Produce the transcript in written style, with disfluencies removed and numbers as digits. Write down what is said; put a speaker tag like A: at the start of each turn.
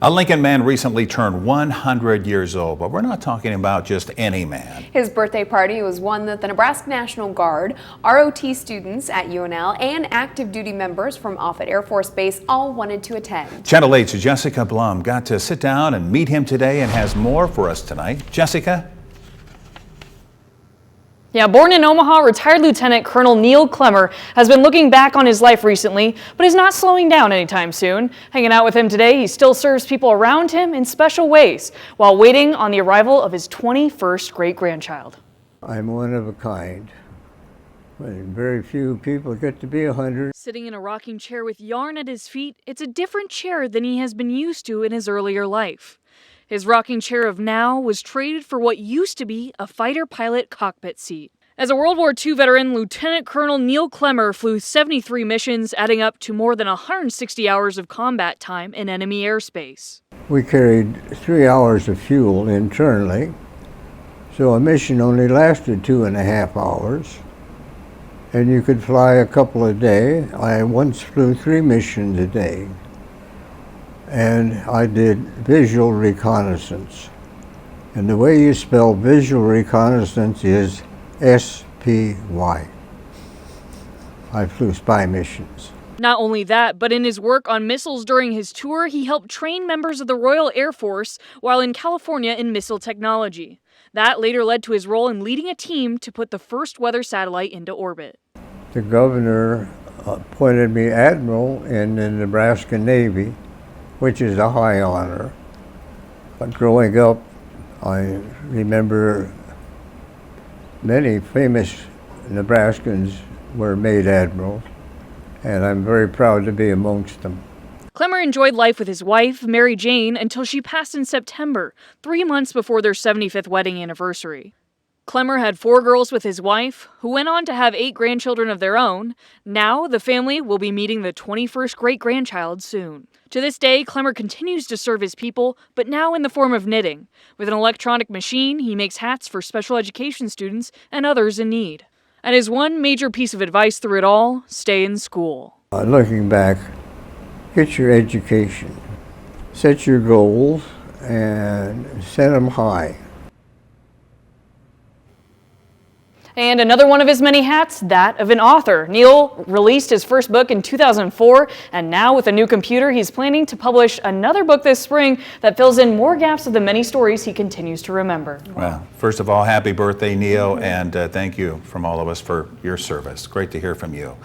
A: A Lincoln man recently turned 100 years old, but we're not talking about just any man.
B: His birthday party was one that the Nebraska National Guard, ROT students at UNL, and active duty members from Offutt Air Force Base all wanted to attend.
A: Channel 8's Jessica Blum got to sit down and meet him today and has more for us tonight. Jessica?
C: Yeah, born in Omaha, retired Lieutenant Colonel Neil Clemmer has been looking back on his life recently, but is not slowing down anytime soon. Hanging out with him today, he still serves people around him in special ways while waiting on the arrival of his 21st great-grandchild.
D: I'm one of a kind. Very few people get to be 100.
C: Sitting in a rocking chair with yarn at his feet, it's a different chair than he has been used to in his earlier life. His rocking chair of now was traded for what used to be a fighter pilot cockpit seat. As a World War II veteran, Lieutenant Colonel Neil Clemmer flew 73 missions, adding up to more than 160 hours of combat time in enemy airspace.
D: We carried 3 hours of fuel internally, so a mission only lasted 2.5 hours. And you could fly a couple a day. I once flew 3 missions a day. And I did visual reconnaissance. And the way you spell visual reconnaissance is S-P-Y. I flew spy missions.
C: Not only that, but in his work on missiles during his tour, he helped train members of the Royal Air Force while in California in missile technology. That later led to his role in leading a team to put the first weather satellite into orbit.
D: The governor appointed me admiral in the Nebraska Navy, which is a high honor. But growing up, I remember many famous Nebraskans were made admirals, and I'm very proud to be amongst them.
C: Clemmer enjoyed life with his wife, Mary Jane, until she passed in September, 3 months before their 75th wedding anniversary. Clemmer had 4 girls with his wife, who went on to have 8 grandchildren of their own. Now, the family will be meeting the 21st great-grandchild soon. To this day, Clemmer continues to serve his people, but now in the form of knitting. With an electronic machine, he makes hats for special education students and others in need. And his one major piece of advice through it all, stay in school.
D: Looking back, get your education, set your goals, and set them high.
C: And another one of his many hats, that of an author. Neil released his first book in 2004, and now with a new computer, he's planning to publish another book this spring that fills in more gaps of the many stories he continues to remember.
A: Well, first of all, happy birthday, Neil, and thank you from all of us for your service. Great to hear from you.